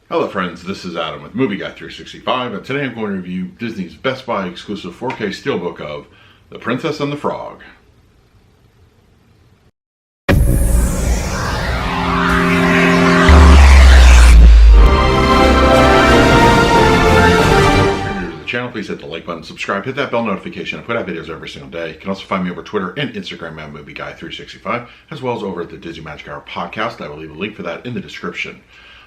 Hello friends, this is Adam with Movie Guy 365, and today I'm going to review Disney's Best Buy exclusive 4K Steelbook of The Princess and the Frog. Channel, please hit the like button, subscribe, hit that bell notification. I put out videos every single day. You can also find me over Twitter and Instagram at Movie Guy 365, as well as over at the Disney Magic Hour podcast. I will leave a link for that in the description.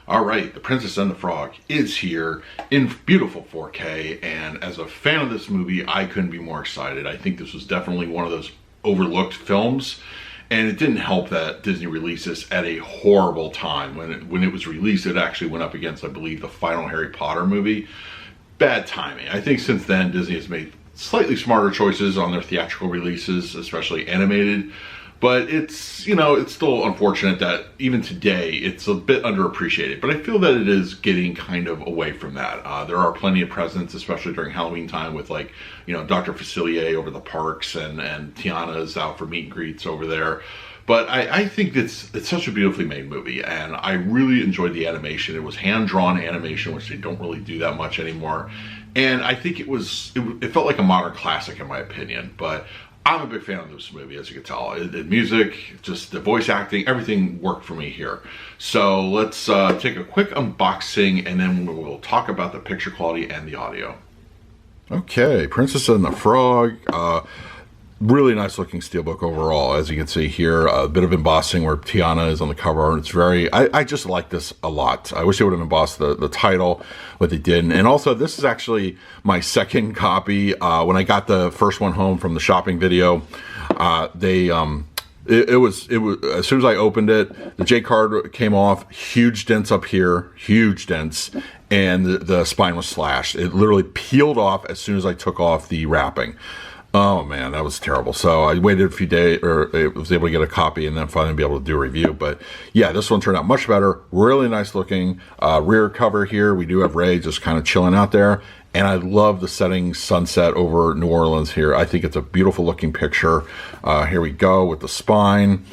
All right, The Princess and the Frog is here in beautiful 4K, and as a fan of this movie, I couldn't be more excited. I think this was definitely one of those overlooked films, and it didn't help that Disney released this at a horrible time. When it was released, it actually went up against, I believe, the final Harry Potter movie. Bad timing. I think since then, Disney has made slightly smarter choices on their theatrical releases, especially animated. But it's, it's still unfortunate that even today, it's a bit underappreciated. But I feel that it is getting kind of away from that. There are plenty of presents, especially during Halloween time with Dr. Facilier over the parks and Tiana's out for meet and greets over there. But I think it's such a beautifully made movie, and I really enjoyed the animation. It was hand-drawn animation, which they don't really do that much anymore. And I think it felt like a modern classic in my opinion. But I'm a big fan of this movie, as you can tell. The music, just the voice acting, everything worked for me here. So let's take a quick unboxing, and then we'll talk about the picture quality and the audio. Okay, Princess and the Frog. Really nice looking steelbook overall, as you can see here. A bit of embossing where Tiana is on the cover. It's very, I just like this a lot. I wish they would have embossed the title, but they didn't. And also, this is actually my second copy. When I got the first one home from the shopping video, it was as soon as I opened it, the J card came off, huge dents up here, huge dents, and the spine was slashed. It literally peeled off as soon as I took off the wrapping. Oh man, that was terrible. So I waited a few days, or I was able to get a copy and then finally be able to do a review. But yeah, this one turned out much better. Really nice looking rear cover here. We do have Ray just kind of chilling out there. And I love the setting sunset over New Orleans here. I think it's a beautiful looking picture. Here we go with the spine.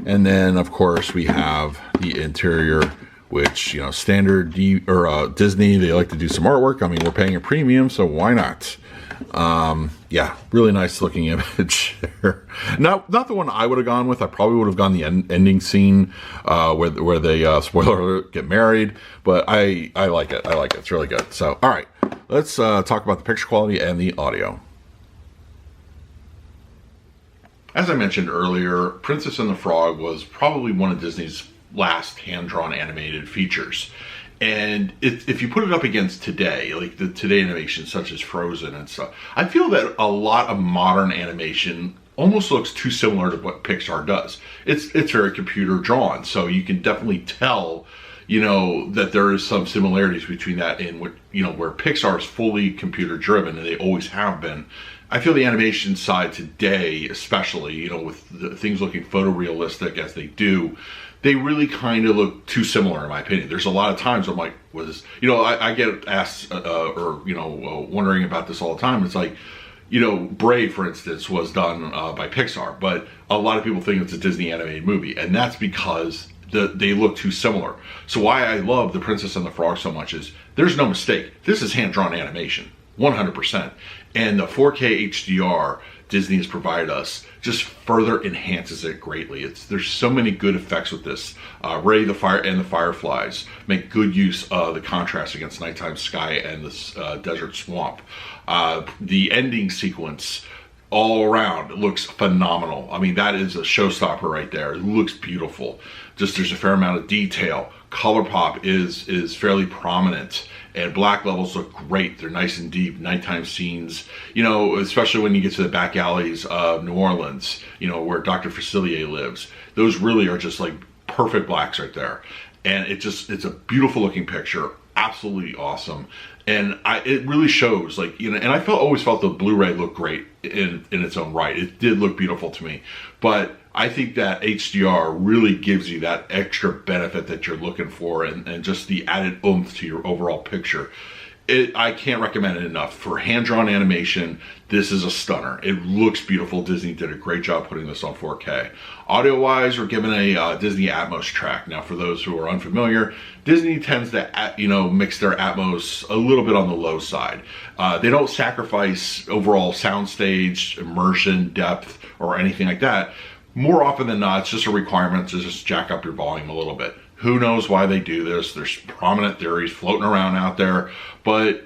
And then of course we have the interior, which, standard Disney, they like to do some artwork. I mean, we're paying a premium, so why not? Yeah, really nice looking image there. Not the one I would have gone with. I probably would have gone the ending scene where they, spoiler alert, get married. But I like it. I like it. It's really good. So, all right, let's talk about the picture quality and the audio. As I mentioned earlier, Princess and the Frog was probably one of Disney's last hand-drawn animated features. And if you put it up against today, like the today animation such as Frozen and stuff, I feel that a lot of modern animation almost looks too similar to what Pixar does. It's very computer drawn, so you can definitely tell, that there is some similarities between that and what, where Pixar is fully computer driven, and they always have been. I feel the animation side today, especially, with the things looking photorealistic as they do, they really kind of look too similar in my opinion. There's a lot of times I'm like, I get asked wondering about this all the time. It's like, Brave, for instance, was done by Pixar, but a lot of people think it's a Disney animated movie, and that's because they look too similar. So why I love The Princess and the Frog so much is there's no mistake. This is hand-drawn animation, 100%. And the 4K HDR Disney has provided us just further enhances it greatly. There's so many good effects with this. Ray the Fire and the Fireflies make good use of the contrast against nighttime sky and this desert swamp. The ending sequence all around looks phenomenal. I mean, that is a showstopper right there. It looks beautiful. Just there's a fair amount of detail. Color pop is fairly prominent, and black levels look great. They're nice and deep. Nighttime scenes, especially when you get to the back alleys of New Orleans, where Dr. Facilier lives. Those really are just like perfect blacks right there. And it's a beautiful looking picture. Absolutely awesome. And it really shows, and I always felt the Blu Ray looked great in its own right. It did look beautiful to me. But I think that HDR really gives you that extra benefit that you're looking for, and just the added oomph to your overall picture. I can't recommend it enough. For hand-drawn animation, this is a stunner. It looks beautiful. Disney did a great job putting this on 4K. Audio-wise, we're given a Disney Atmos track. Now, for those who are unfamiliar, Disney tends to, mix their Atmos a little bit on the low side. They don't sacrifice overall soundstage, immersion, depth, or anything like that. More often than not, it's just a requirement to just jack up your volume a little bit. Who knows why they do this? There's prominent theories floating around out there. But,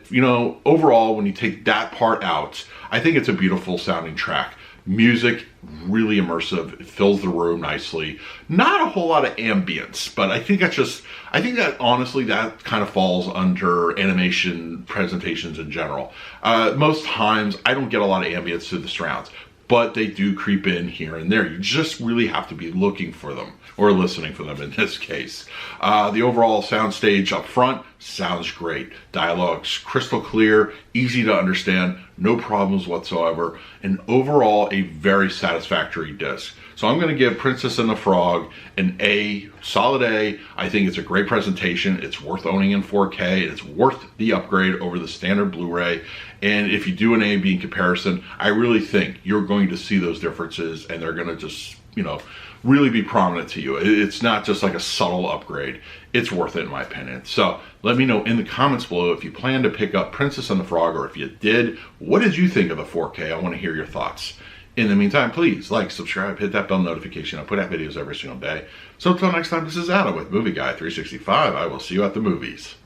overall, when you take that part out, I think it's a beautiful sounding track. Music, really immersive. It fills the room nicely. Not a whole lot of ambience, but I think that honestly, that kind of falls under animation presentations in general. Most times, I don't get a lot of ambience through the surrounds, but they do creep in here and there. You just really have to be looking for them, or listening for them in this case. The overall soundstage up front sounds great. Dialogue's crystal clear, easy to understand, no problems whatsoever, and overall a very satisfactory disc. So I'm gonna give Princess and the Frog an A, solid A. I think it's a great presentation. It's worth owning in 4K. It's worth the upgrade over the standard Blu-ray. And if you do an A and B comparison, I really think you're going to see those differences, and they're gonna just, really be prominent to you. It's not just like a subtle upgrade. It's worth it in my opinion. So let me know in the comments below if you plan to pick up Princess and the Frog, or if you did, what did you think of the 4K? I want to hear your thoughts. In the meantime, please like, subscribe, hit that bell notification. I put out videos every single day. So until next time, this is Adam with Movie Guy 365. I will see you at the movies.